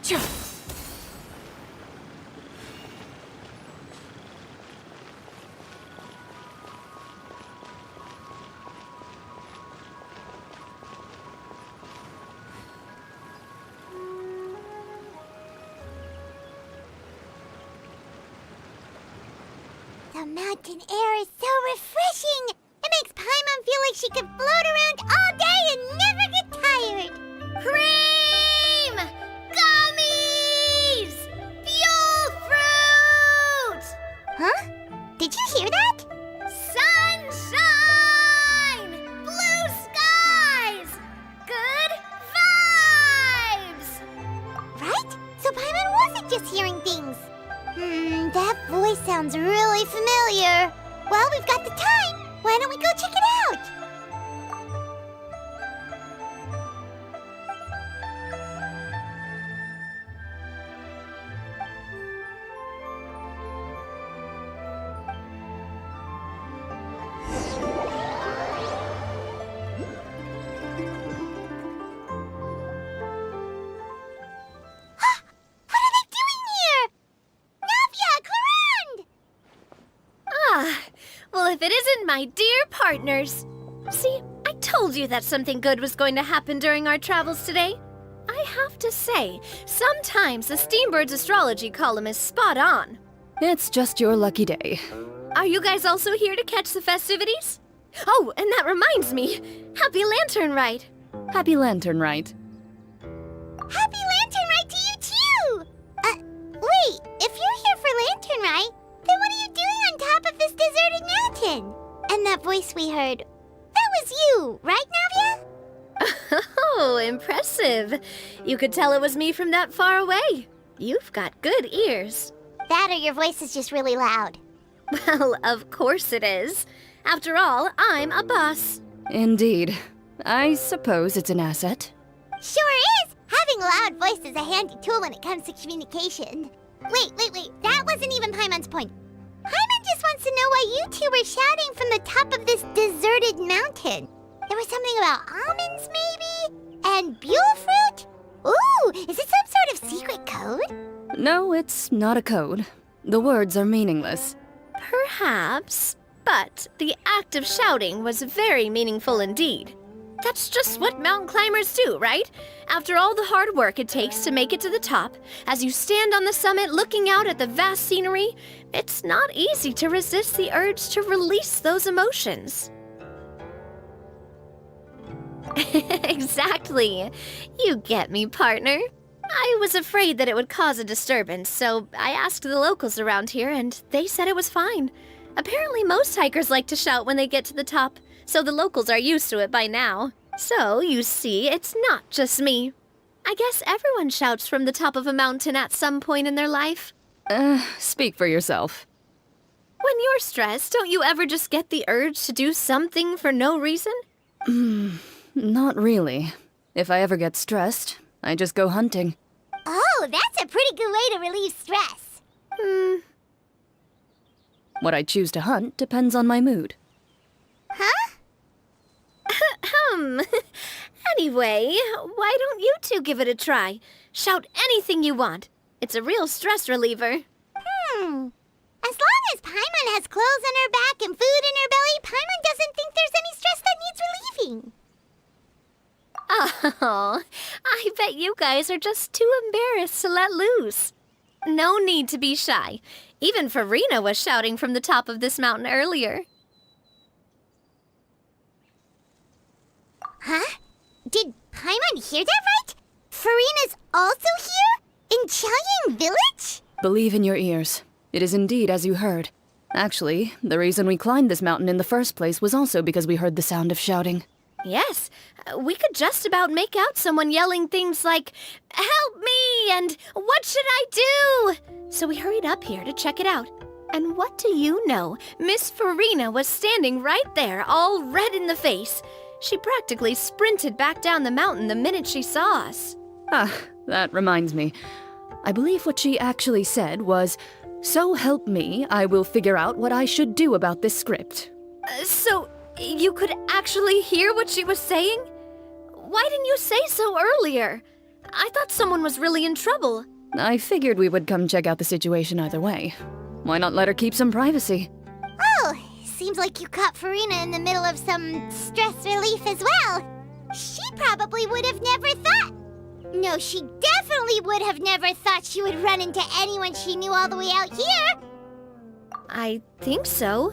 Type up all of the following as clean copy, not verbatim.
The mountain air is so refreshing! It makes Paimon feel like she could float around all day and never get tired! Cream! Gummies! Fuel fruit! Huh? Did you hear that? Sunshine! Blue skies! Good vibes! Right? So Paimon wasn't just hearing things. That voice sounds really familiar. Well, we've got the time. Why don't we go check it out? Well, if it isn't my dear partners. See, I told you that something good was going to happen during our travels today. I have to say, sometimes the Steambird's astrology column is spot on. It's just your lucky day. Are you guys also here to catch the festivities? Oh, and that reminds me. Happy Lantern Rite. Happy Lantern Rite. Happy Lantern Rite to you too! Wait, if you're here for Lantern Rite, then what are you doing on top of this deserted mountain? And that voice we heard, that was you, right, Navia? Oh, impressive. You could tell it was me from that far away. You've got good ears. That or your voice is just really loud. Well, of course it is. After all, I'm a boss. Indeed. I suppose it's an asset. Sure is! Having a loud voice is a handy tool when it comes to communication. Wait. That wasn't even Paimon's point. Paimon just wants to know why you two were shouting from the top of this deserted mountain. There was something about almonds, maybe? And buell fruit? Ooh, is it some sort of secret code? No, it's not a code. The words are meaningless. Perhaps, but the act of shouting was very meaningful indeed. That's just what mountain climbers do, right? After all the hard work it takes to make it to the top, as you stand on the summit looking out at the vast scenery, it's not easy to resist the urge to release those emotions. Exactly. You get me, partner. I was afraid that it would cause a disturbance, so I asked the locals around here, and they said it was fine. Apparently most hikers like to shout when they get to the top, so the locals are used to it by now. So, you see, it's not just me. I guess everyone shouts from the top of a mountain at some point in their life. Speak for yourself. When you're stressed, don't you ever just get the urge to do something for no reason? Not really. If I ever get stressed, I just go hunting. Oh, that's a pretty good way to relieve stress. What I choose to hunt depends on my mood. Huh? Anyway, why don't you two give it a try? Shout anything you want. It's a real stress reliever. As long as Paimon has clothes on her back and food in her belly, Paimon doesn't think there's any stress that needs relieving. Oh, I bet you guys are just too embarrassed to let loose. No need to be shy. Even Farina was shouting from the top of this mountain earlier. Huh? Did Paimon hear that right? Farina's also here? In Chaoyang Village? Believe in your ears. It is indeed as you heard. Actually, the reason we climbed this mountain in the first place was also because we heard the sound of shouting. Yes, we could just about make out someone yelling things like, "Help me!" and "What should I do?" So we hurried up here to check it out. And what do you know? Miss Farina was standing right there, all red in the face. She practically sprinted back down the mountain the minute she saw us. Ah, that reminds me. I believe what she actually said was, "So help me, I will figure out what I should do about this script." So you could actually hear what she was saying? Why didn't you say so earlier? I thought someone was really in trouble. I figured we would come check out the situation either way. Why not let her keep some privacy? Oh, seems like you caught Farina in the middle of some stress relief as well. She probably would have never thought. No, she definitely would have never thought she would run into anyone she knew all the way out here. I think so.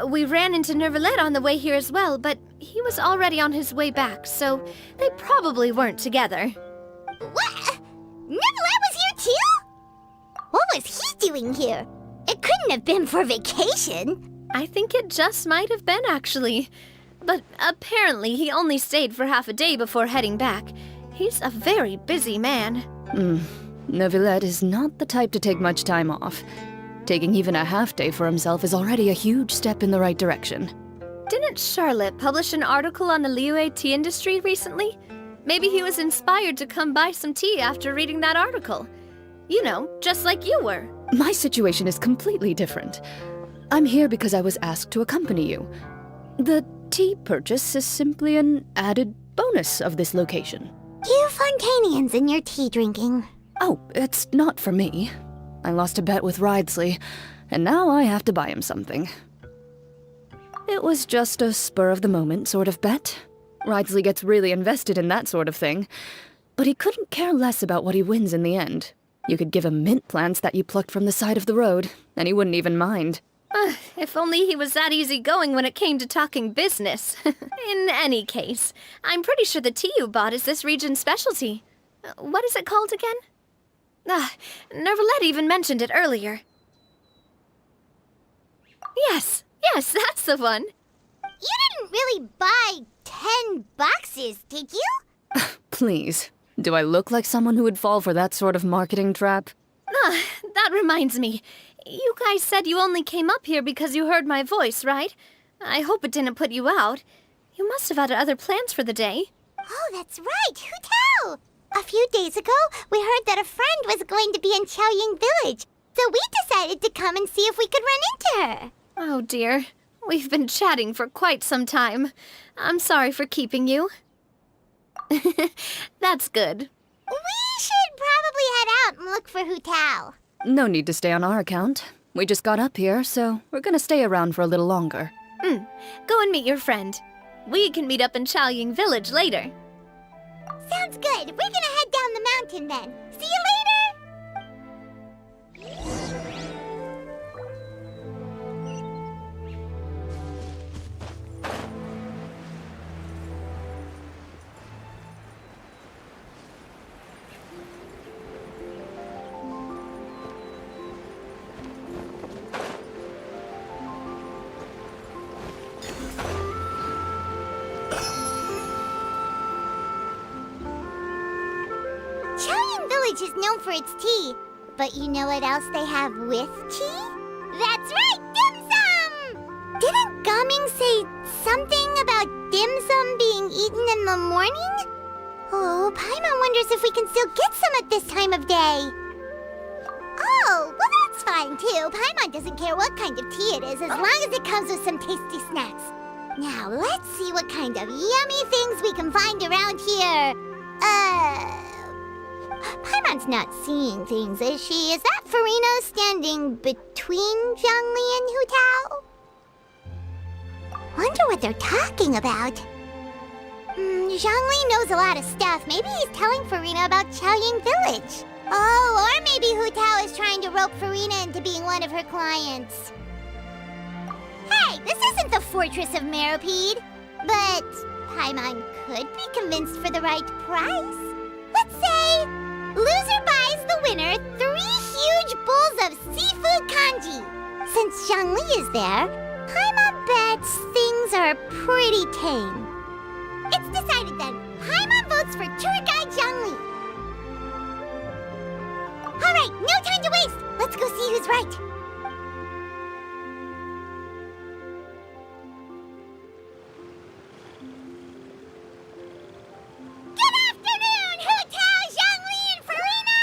We ran into Nervalet on the way here as well, but he was already on his way back, so they probably weren't together. What? Nervalet was here too? What was he doing here? It couldn't have been for vacation. I think it just might have been, actually. But apparently he only stayed for half a day before heading back. He's a very busy man. Neuvillette is not the type to take much time off. Taking even a half day for himself is already a huge step in the right direction. Didn't Charlotte publish an article on the Liyue tea industry recently? Maybe he was inspired to come buy some tea after reading that article. You know, just like you were. My situation is completely different. I'm here because I was asked to accompany you. The tea purchase is simply an added bonus of this location. You Fontanians and your tea drinking. Oh, it's not for me. I lost a bet with Ridesley, and now I have to buy him something. It was just a spur-of-the-moment sort of bet. Ridesley gets really invested in that sort of thing, but he couldn't care less about what he wins in the end. You could give him mint plants that you plucked from the side of the road, and he wouldn't even mind. If only he was that easygoing when it came to talking business. In any case, I'm pretty sure the tea you bought is this region's specialty. What is it called again? Nervalet even mentioned it earlier. Yes, that's the one. You didn't really buy 10 boxes, did you? Please, do I look like someone who would fall for that sort of marketing trap? That reminds me. You guys said you only came up here because you heard my voice, right? I hope it didn't put you out. You must have had other plans for the day. Oh, that's right. Who tell? A few days ago, we heard that a friend was going to be in Chaoying Village, so we decided to come and see if we could run into her. Oh dear. We've been chatting for quite some time. I'm sorry for keeping you. That's good. We should probably head out and look for Hu Tao. No need to stay on our account. We just got up here, so we're gonna stay around for a little longer. Go and meet your friend. We can meet up in Chaoying Village later. Sounds good. We're gonna head down the mountain then. See you later! Chaoying Village is known for its tea, but you know what else they have with tea? That's right, dim sum! Didn't Gaming say something about dim sum being eaten in the morning? Oh, Paimon wonders if we can still get some at this time of day. Oh, well that's fine too. Paimon doesn't care what kind of tea it is as long as it comes with some tasty snacks. Now, let's see what kind of yummy things we can find around here. Paimon's not seeing things, is she? Is that Farina standing between Zhongli and Hu Tao? Wonder what they're talking about. Zhongli knows a lot of stuff. Maybe he's telling Farina about Chaoying Village. Oh, or maybe Hu Tao is trying to rope Farina into being one of her clients. Hey, this isn't the Fortress of Meropide. But Paimon could be convinced for the right price. Let's say loser buys the winner 3 huge bowls of seafood kanji. Since Zhongli is there, Paimon bets things are pretty tame. It's decided then. Paimon votes for tour guide Zhongli. All right, no time to waste. Let's go see who's right. Good afternoon, Hu Tao, Zhongli, and Farina!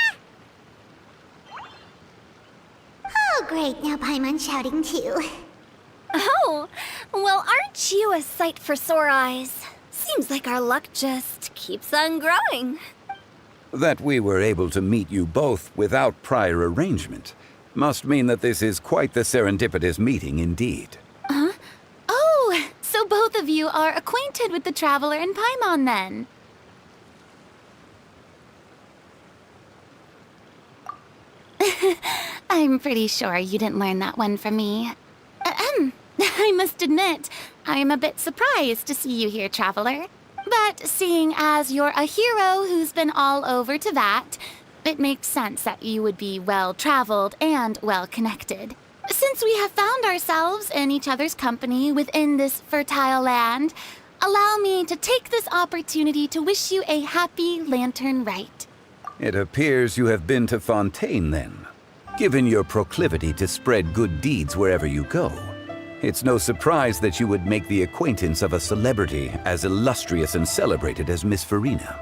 Oh, great. Now Paimon's shouting too. Oh, well, aren't you a sight for sore eyes? Seems like our luck just keeps on growing. That we were able to meet you both without prior arrangement must mean that this is quite the serendipitous meeting indeed. Oh, so both of you are acquainted with the Traveler and Paimon then? I'm pretty sure you didn't learn that one from me. I must admit, I am a bit surprised to see you here, Traveler. But seeing as you're a hero who's been all over to that, it makes sense that you would be well-traveled and well-connected. Since we have found ourselves in each other's company within this fertile land, allow me to take this opportunity to wish you a happy Lantern Rite. It appears you have been to Fontaine then. Given your proclivity to spread good deeds wherever you go, it's no surprise that you would make the acquaintance of a celebrity as illustrious and celebrated as Miss Farina.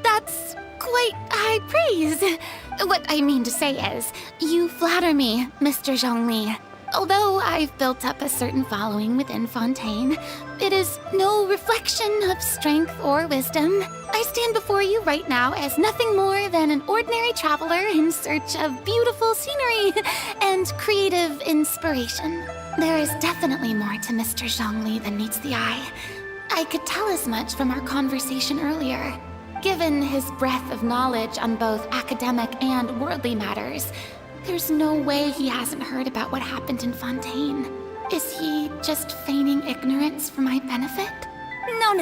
That's quite high praise. What I mean to say is, you flatter me, Mr. Zhongli. Although I've built up a certain following within Fontaine, it is no reflection of strength or wisdom. I stand before you right now as nothing more than an ordinary traveler in search of beautiful scenery and creative inspiration. There is definitely more to Mr. Zhongli than meets the eye. I could tell as much from our conversation earlier. Given his breadth of knowledge on both academic and worldly matters, there's no way he hasn't heard about what happened in Fontaine. Is he just feigning ignorance for my benefit? No.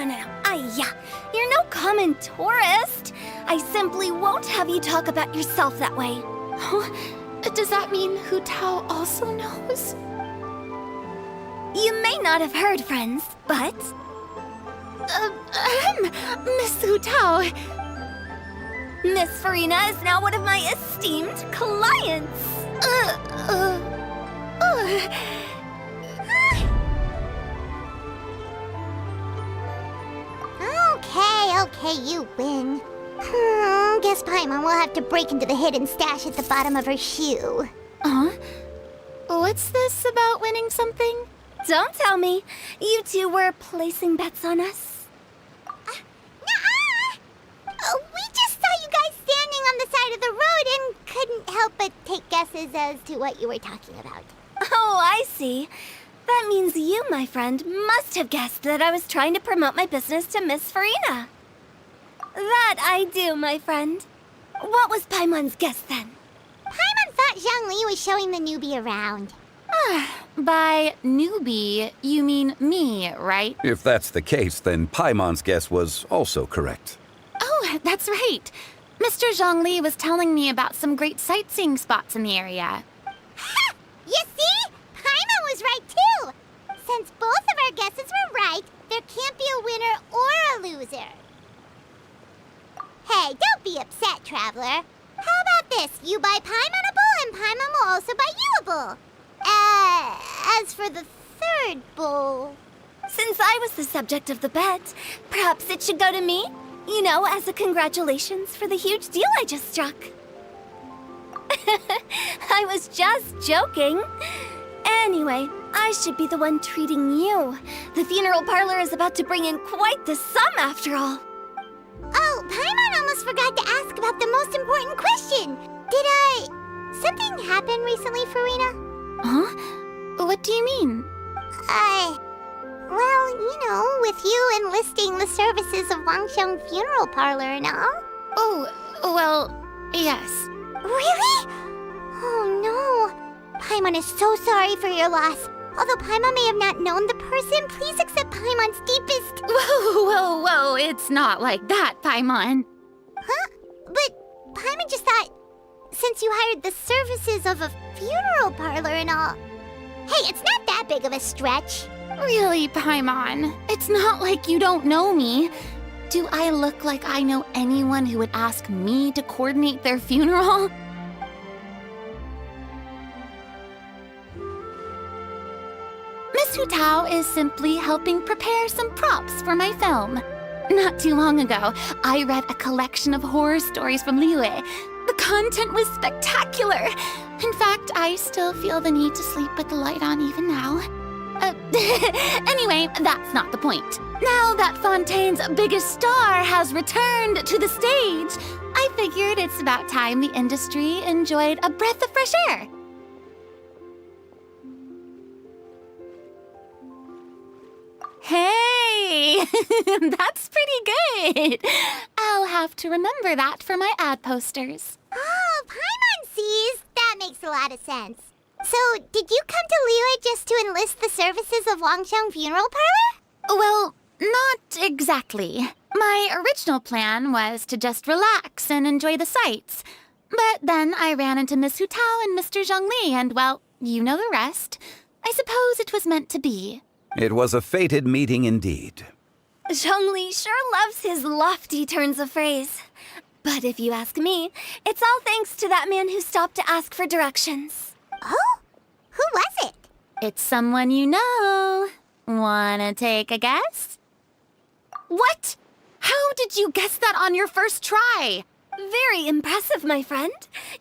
You're no common tourist. I simply won't have you talk about yourself that way. Does that mean Hu Tao also knows? You may not have heard, friends, but... Miss Hu Tao. Miss Farina is now one of my esteemed clients. Okay, you win. Guess Paimon will have to break into the hidden stash at the bottom of her shoe. What's this about winning something? Don't tell me. You two were placing bets on us. Nuh-uh! We just saw you guys standing on the side of the road and couldn't help but take guesses as to what you were talking about. Oh, I see. That means you, my friend, must have guessed that I was trying to promote my business to Miss Farina. That I do, my friend. What was Paimon's guess then? Paimon thought Zhongli was showing the newbie around. By newbie, you mean me, right? If that's the case, then Paimon's guess was also correct. Oh, that's right. Mr. Zhongli was telling me about some great sightseeing spots in the area. Ha! You see? Paimon was right too! Since both of our guesses were right, there can't be a winner or a loser. Hey, don't be upset, Traveler. How about this? You buy Paimon a bowl and Paimon will also buy you a bowl. As for the third bowl... Since I was the subject of the bet, perhaps it should go to me? You know, as a congratulations for the huge deal I just struck. I was just joking. Anyway, I should be the one treating you. The funeral parlor is about to bring in quite the sum after all. Oh, Paimon almost forgot to ask about the most important question. Something happen recently, Farina? Huh? What do you mean? Well, you know, with you enlisting the services of Wangsheng Funeral Parlor and all. Oh, well, yes. Really? Oh no. Paimon is so sorry for your loss. Although Paimon may have not known the person, please accept Paimon's deepest... Whoa, it's not like that, Paimon. Huh? But Paimon just thought, since you hired the services of a funeral parlor and all... Hey, it's not that big of a stretch. Really, Paimon? It's not like you don't know me. Do I look like I know anyone who would ask me to coordinate their funeral? Miss Hu Tao is simply helping prepare some props for my film. Not too long ago, I read a collection of horror stories from Liyue. The content was spectacular. In fact, I still feel the need to sleep with the light on even now. Anyway, that's not the point. Now that Fontaine's biggest star has returned to the stage, I figured it's about time the industry enjoyed a breath of fresh air. Hey, that's pretty good. I'll have to remember that for my ad posters. Oh, Paimon sees. That makes a lot of sense. So, did you come to Liyue just to enlist the services of Longsheng Funeral Parlor? Well, not exactly. My original plan was to just relax and enjoy the sights. But then I ran into Miss Hu Tao and Mr. Zhongli, and well, you know the rest. I suppose it was meant to be. It was a fated meeting indeed. Zhongli sure loves his lofty turns of phrase. But if you ask me, it's all thanks to that man who stopped to ask for directions. Oh? Who was it? It's someone you know. Wanna take a guess? What? How did you guess that on your first try? Very impressive, my friend.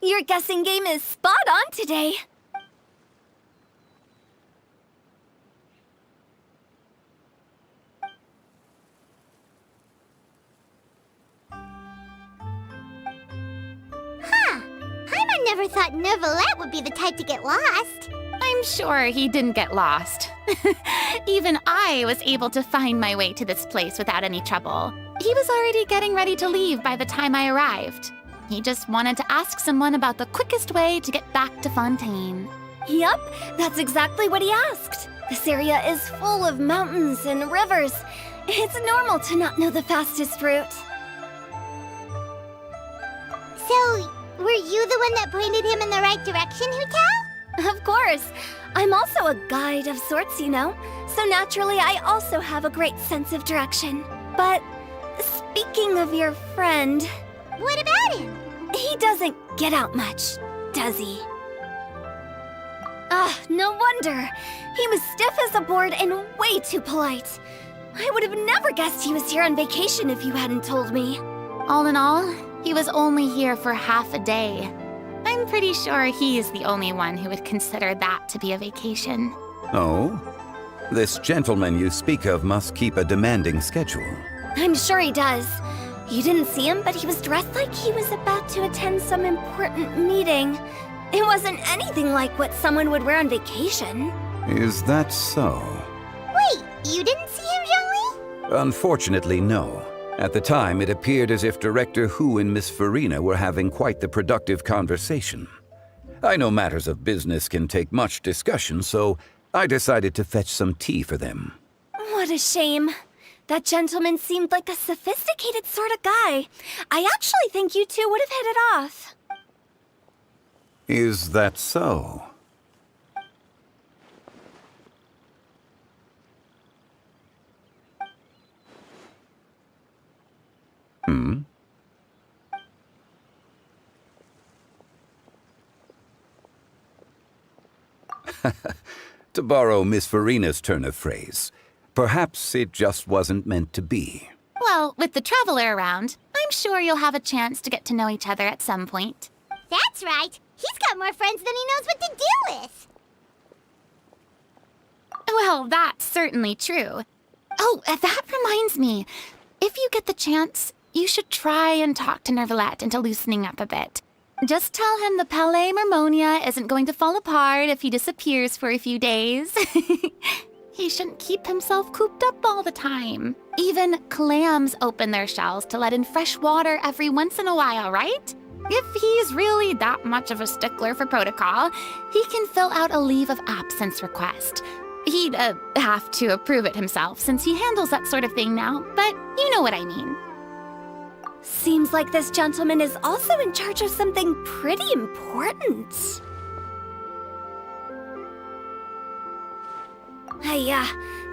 Your guessing game is spot on today. Paimon never thought Neuvillette would be the type to get lost. I'm sure he didn't get lost. Even I was able to find my way to this place without any trouble. He was already getting ready to leave by the time I arrived. He just wanted to ask someone about the quickest way to get back to Fontaine. Yup, that's exactly what he asked. This area is full of mountains and rivers. It's normal to not know the fastest route. So, were you the one that pointed him in the right direction, Hu Tao? Of course. I'm also a guide of sorts, you know. So naturally, I also have a great sense of direction. But speaking of your friend, What about him? he doesn't get out much, does he? Ah, no wonder. He was stiff as a board and way too polite. I would have never guessed he was here on vacation if you hadn't told me. All in all, he was only here for half a day. I'm pretty sure he's the only one who would consider that to be a vacation. Oh? This gentleman you speak of must keep a demanding schedule. I'm sure he does. You didn't see him, but he was dressed like he was about to attend some important meeting. It wasn't anything like what someone would wear on vacation. Is that so? Wait, you didn't see him, Zhongli? Unfortunately, no. At the time, it appeared as if Director Hu and Miss Farina were having quite the productive conversation. I know matters of business can take much discussion, so I decided to fetch some tea for them. What a shame. That gentleman seemed like a sophisticated sort of guy. I actually think you two would have hit it off. Is that so? To borrow Miss Farina's turn of phrase, perhaps it just wasn't meant to be. Well, with the traveler around, I'm sure you'll have a chance to get to know each other at some point. That's right. He's got more friends than he knows what to do with. Well, that's certainly true. Oh, that reminds me. If you get the chance, you should try and talk to Neuvillette into loosening up a bit. Just tell him the Palais Mermonia isn't going to fall apart if he disappears for a few days. He shouldn't keep himself cooped up all the time. Even clams open their shells to let in fresh water every once in a while, right? If he's really that much of a stickler for protocol, he can fill out a leave of absence request. He'd have to approve it himself since he handles that sort of thing now, but you know what I mean. Seems like this gentleman is also in charge of something pretty important.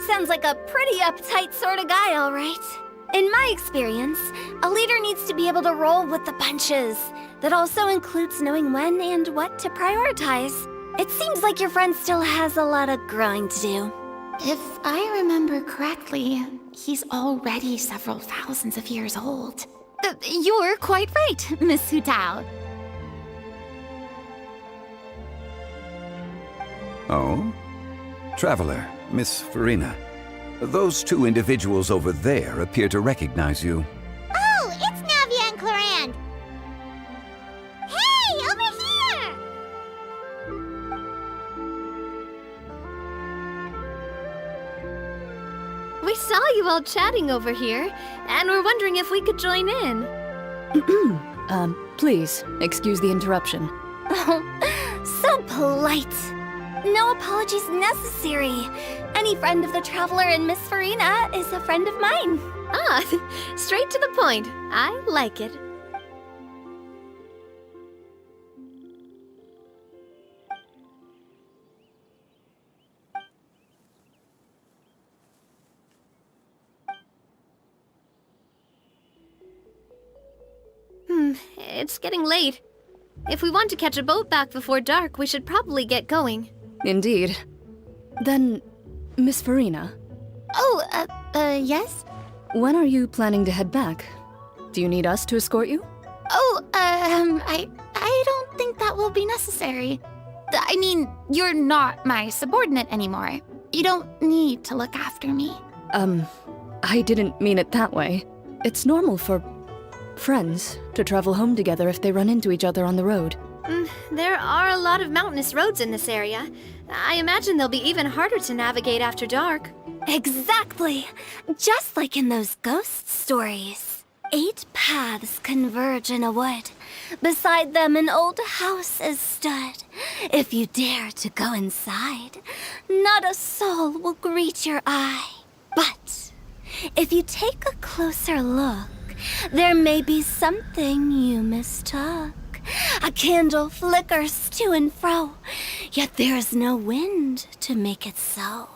Sounds like a pretty uptight sort of guy, all right. In my experience, a leader needs to be able to roll with the punches. That also includes knowing when and what to prioritize. It seems like your friend still has a lot of growing to do. If I remember correctly, he's already several thousands of years old. You're quite right, Miss Hu Tao. Oh? Traveler, Miss Farina. Those two individuals over there appear to recognize you. Oh, it's Navia and Clorand. Hey, over here! We saw you all chatting over here, and we're wondering if we could join in. Please, excuse the interruption. So polite. No apologies necessary. Any friend of the Traveler and Miss Farina is a friend of mine. Ah, straight to the point. I like it. It's getting late. If we want to catch a boat back before dark, we should probably get going. Indeed. Then, Miss Farina, Oh, yes? when are you planning to head back? Do you need us to escort you? Oh, I don't think that will be necessary. I mean, you're not my subordinate anymore. You don't need to look after me. I didn't mean it that way. It's normal for friends to travel home together if they run into each other on the road. There are a lot of mountainous roads in this area. I imagine they'll be even harder to navigate after dark. Exactly. Just like in those ghost stories. 8 paths converge in a wood. Beside them an old house is stood. If you dare to go inside, not a soul will greet your eye. But if you take a closer look, there may be something you mistook. A candle flickers to and fro, yet there is no wind to make it so.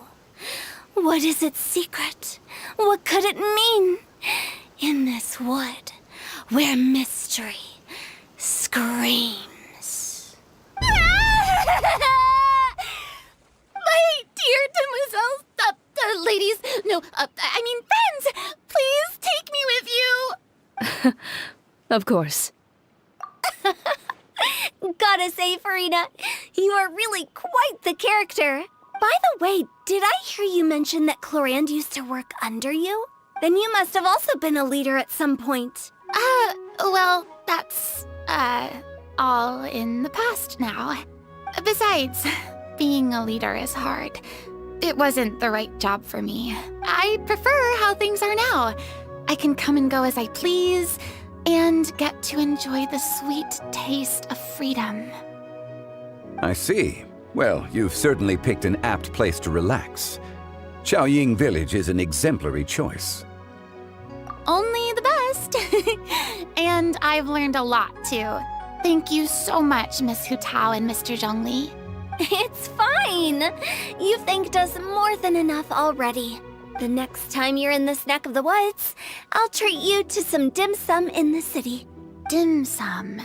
What is its secret? What could it mean? In this wood, where mystery screams. My dear demoiselles, ladies, no, I mean friends, please take me with you. Of course. Gotta say, Farina, you are really quite the character. By the way, did I hear you mention that Clorand used to work under you? Then you must have also been a leader at some point. Well, that's, all in the past now. Besides, being a leader is hard. It wasn't the right job for me. I prefer how things are now. I can come and go as I please, and get to enjoy the sweet taste of freedom. I see. Well, you've certainly picked an apt place to relax. Xiaoying Village is an exemplary choice. Only the best. And I've learned a lot, too. Thank you so much, Miss Hu Tao and Mr. Zhongli. It's fine. You thanked us more than enough already. The next time you're in this neck of the woods, I'll treat you to some dim sum in the city. Dim sum.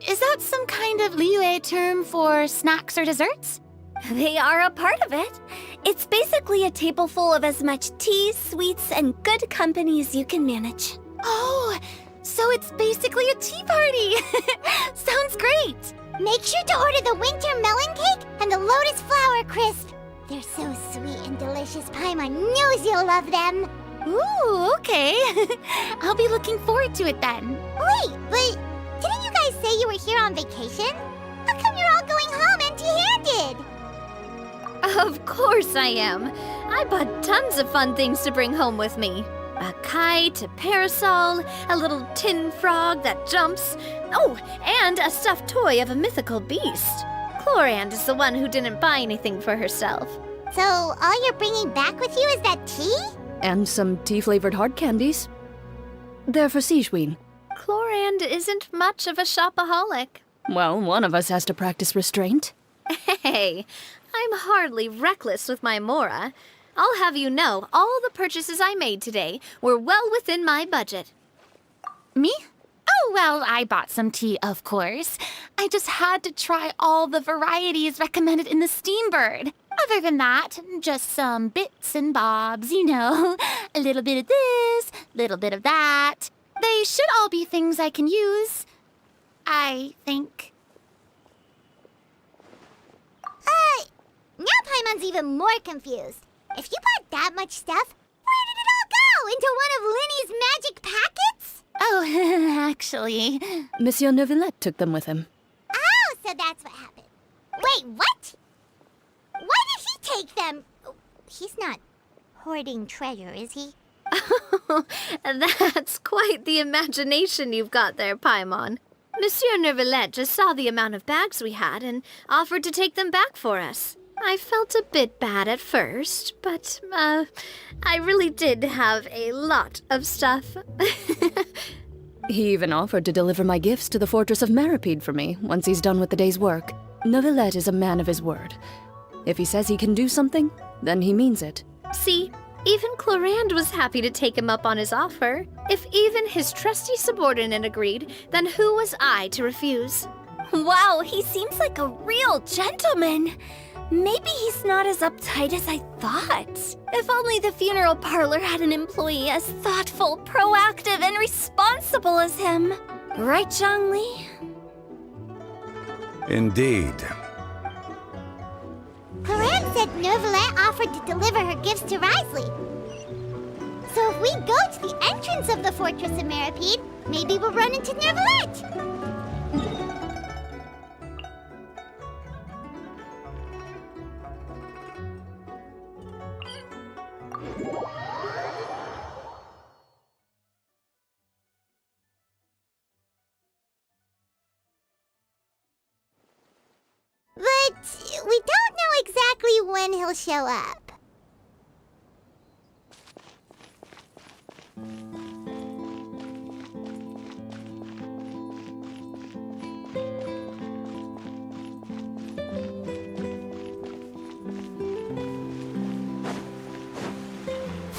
Is that some kind of Liyue term for snacks or desserts? They are a part of it. It's basically a table full of as much tea, sweets, and good company as you can manage. Oh, so it's basically a tea party. Sounds great. Make sure to order the winter melon cake and the lotus flower crisp. They're so sweet and delicious. Paimon knows you'll love them. Ooh, okay. I'll be looking forward to it then. Wait, but didn't you guys say you were here on vacation? How come you're all going home empty-handed? Of course I am. I bought tons of fun things to bring home with me. A kite, a parasol, a little tin frog that jumps. Oh, and a stuffed toy of a mythical beast. Clorand is the one who didn't buy anything for herself. So all you're bringing back with you is that tea? And some tea-flavored hard candies. They're for Sigewin. Clorand isn't much of a shopaholic. Well, one of us has to practice restraint. Hey, I'm hardly reckless with my Mora. I'll have you know, all the purchases I made today were well within my budget. Me? Oh, well, I bought some tea, of course. I just had to try all the varieties recommended in the Steambird. Other than that, just some bits and bobs, you know. A little bit of this, little bit of that. They should all be things I can use, I think. Now Paimon's even more confused. If you bought that much stuff, where did it all go? Into one of Linny's magic packets? Oh, actually... Monsieur Neuvillette took them with him. Oh, so that's what happened. Wait, what? Why did he take them? He's not hoarding treasure, is he? That's quite the imagination you've got there, Paimon. Monsieur Neuvillette just saw the amount of bags we had and offered to take them back for us. I felt a bit bad at first, but, I really did have a lot of stuff. He even offered to deliver my gifts to the Fortress of Meripede for me once he's done with the day's work. Neuvillette is a man of his word. If he says he can do something, then he means it. See, even Clorand was happy to take him up on his offer. If even his trusty subordinate agreed, then who was I to refuse? Wow, he seems like a real gentleman. Maybe he's not as uptight as I thought. If only the funeral parlor had an employee as thoughtful, proactive, and responsible as him. Right, Zhongli? Indeed. Corinne said Neuvillette offered to deliver her gifts to Risley. So if we go to the entrance of the Fortress of Meripede, maybe we'll run into Neuvillette. But we don't know exactly when he'll show up.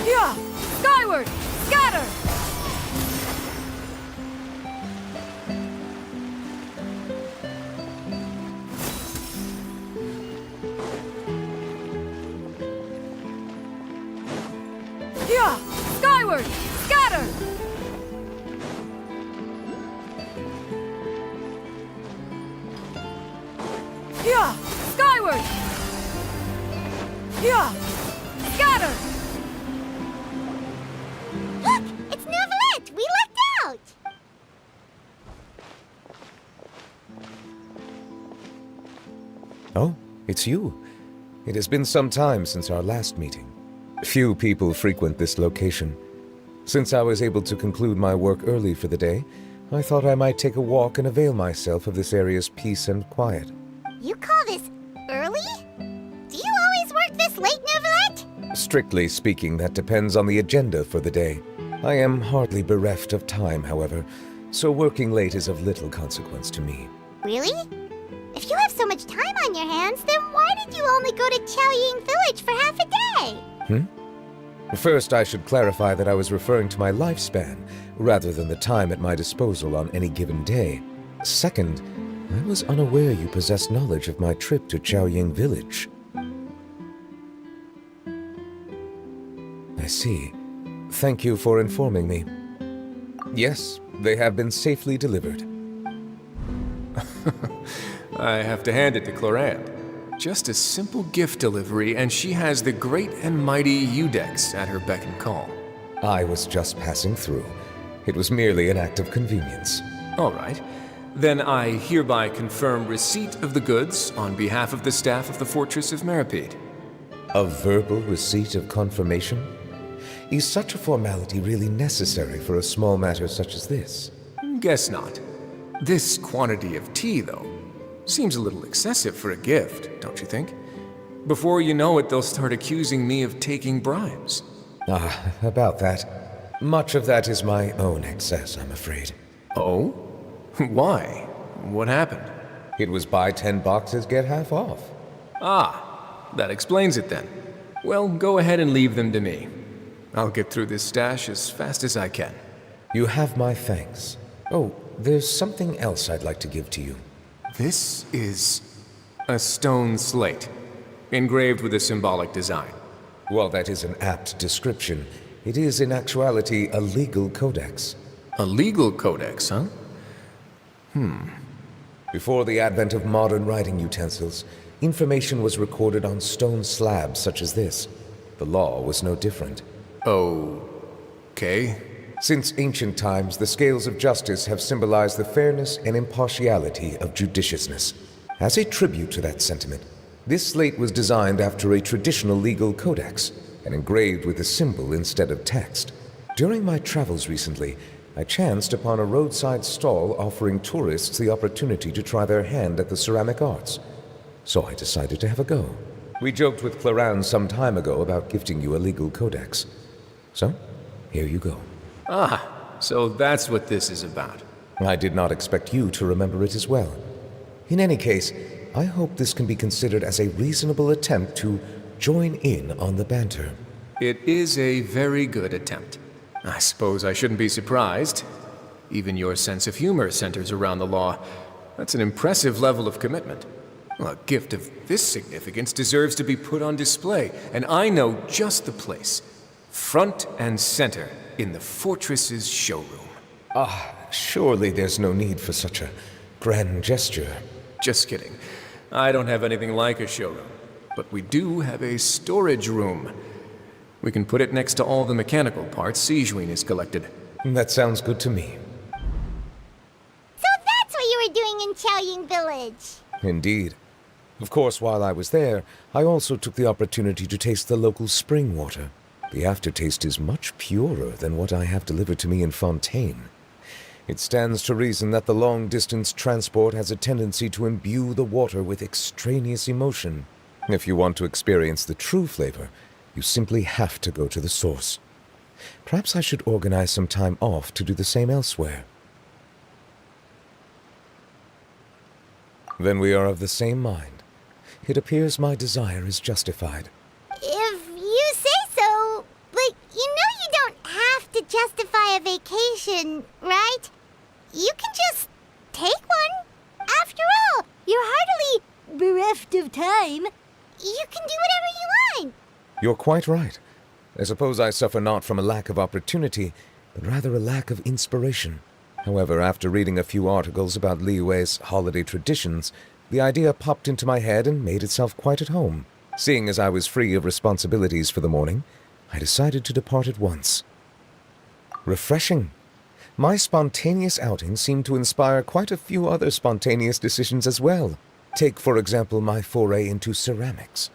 Yeah! Skyward! Scatter! Yeah! Skyward! Scatter! Yeah! Skyward! Yeah! Scatter! Look! It's Neuvillette! We lucked out! Oh, it's you. It has been some time since our last meeting. Few people frequent this location. Since I was able to conclude my work early for the day, I thought I might take a walk and avail myself of this area's peace and quiet. You call this early? Do you always work this late, Neuvillette? Strictly speaking, that depends on the agenda for the day. I am hardly bereft of time, however, so working late is of little consequence to me. Really? If you have so much time on your hands, then why did you only go to Chaoying Village for half a day? First, I should clarify that I was referring to my lifespan, rather than the time at my disposal on any given day. Second, I was unaware you possessed knowledge of my trip to Chaoying Village. I see. Thank you for informing me. Yes, they have been safely delivered. I have to hand it to Clorand. Just a simple gift delivery, and she has the great and mighty Udex at her beck and call. I was just passing through. It was merely an act of convenience. All right. Then I hereby confirm receipt of the goods on behalf of the staff of the Fortress of Meripede. A verbal receipt of confirmation? Is such a formality really necessary for a small matter such as this? Guess not. This quantity of tea, though, seems a little excessive for a gift, don't you think? Before you know it, they'll start accusing me of taking bribes. Ah, about that. Much of that is my own excess, I'm afraid. Oh? Why? What happened? It was buy 10 boxes, get half off. Ah, that explains it then. Well, go ahead and leave them to me. I'll get through this stash as fast as I can. You have my thanks. Oh, there's something else I'd like to give to you. This is a stone slate, engraved with a symbolic design. While that is an apt description, it is in actuality a legal codex. A legal codex, huh? Before the advent of modern writing utensils, information was recorded on stone slabs such as this. The law was no different. Okay. Since ancient times, the scales of justice have symbolized the fairness and impartiality of judiciousness. As a tribute to that sentiment, this slate was designed after a traditional legal codex and engraved with a symbol instead of text. During my travels recently, I chanced upon a roadside stall offering tourists the opportunity to try their hand at the ceramic arts. So I decided to have a go. We joked with Clarence some time ago about gifting you a legal codex. So, here you go. Ah, so that's what this is about. I did not expect you to remember it as well. In any case, I hope this can be considered as a reasonable attempt to join in on the banter. It is a very good attempt. I suppose I shouldn't be surprised. Even your sense of humor centers around the law. That's an impressive level of commitment. Well, a gift of this significance deserves to be put on display, and I know just the place. Front and center in the fortress's showroom. Surely there's no need for such a grand gesture. Just kidding. I don't have anything like a showroom, but we do have a storage room. We can put it next to all the mechanical parts Sijuin has collected. That sounds good to me. So that's what you were doing in Chaoying Village. Indeed. Of course, while I was there, I also took the opportunity to taste the local spring water. The aftertaste is much purer than what I have delivered to me in Fontaine. It stands to reason that the long-distance transport has a tendency to imbue the water with extraneous emotion. If you want to experience the true flavor, you simply have to go to the source. Perhaps I should organize some time off to do the same elsewhere. Then we are of the same mind. It appears my desire is justified. If you say so, but you know you don't have to justify a vacation, right? You can just take one. After all, you're hardly bereft of time. You can do whatever you want. You're quite right. I suppose I suffer not from a lack of opportunity, but rather a lack of inspiration. However, after reading a few articles about Liyue's holiday traditions, the idea popped into my head and made itself quite at home. Seeing as I was free of responsibilities for the morning, I decided to depart at once. Refreshing. My spontaneous outing seemed to inspire quite a few other spontaneous decisions as well. Take, for example, my foray into ceramics.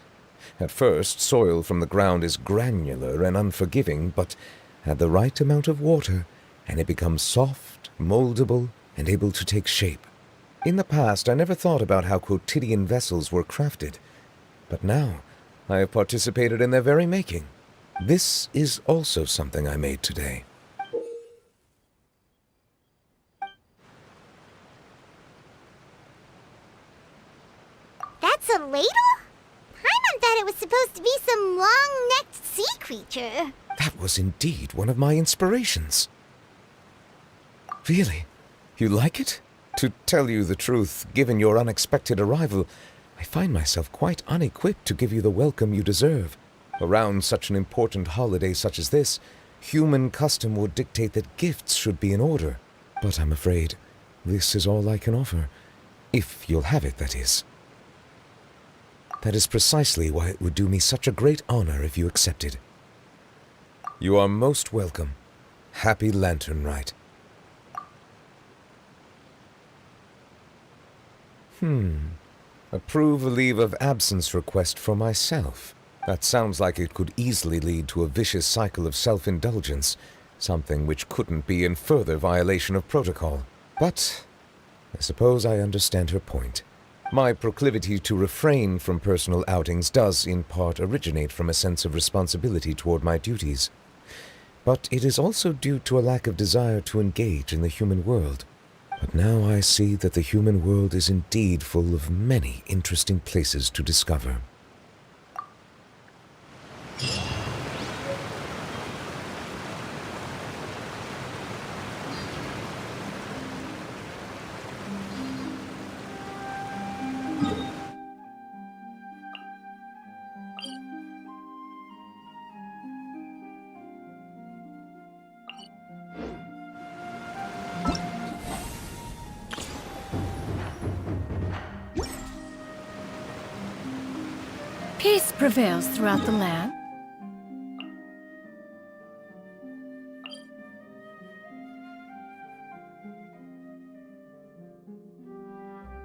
At first, soil from the ground is granular and unforgiving, but add the right amount of water, and it becomes soft, moldable, and able to take shape. In the past, I never thought about how quotidian vessels were crafted, but now I have participated in their very making. This is also something I made today. That's a ladle? Paimon thought it was supposed to be some long-necked sea creature. That was indeed one of my inspirations. Really? You like it? To tell you the truth, given your unexpected arrival, I find myself quite unequipped to give you the welcome you deserve. Around such an important holiday such as this, human custom would dictate that gifts should be in order. But I'm afraid this is all I can offer. If you'll have it, that is. That is precisely why it would do me such a great honor if you accepted. You are most welcome. Happy Lantern Rite. Approve a leave of absence request for myself. That sounds like it could easily lead to a vicious cycle of self-indulgence, something which couldn't be in further violation of protocol. But I suppose I understand her point. My proclivity to refrain from personal outings does in part originate from a sense of responsibility toward my duties. But it is also due to a lack of desire to engage in the human world. But now I see that the human world is indeed full of many interesting places to discover. Peace prevails throughout the land.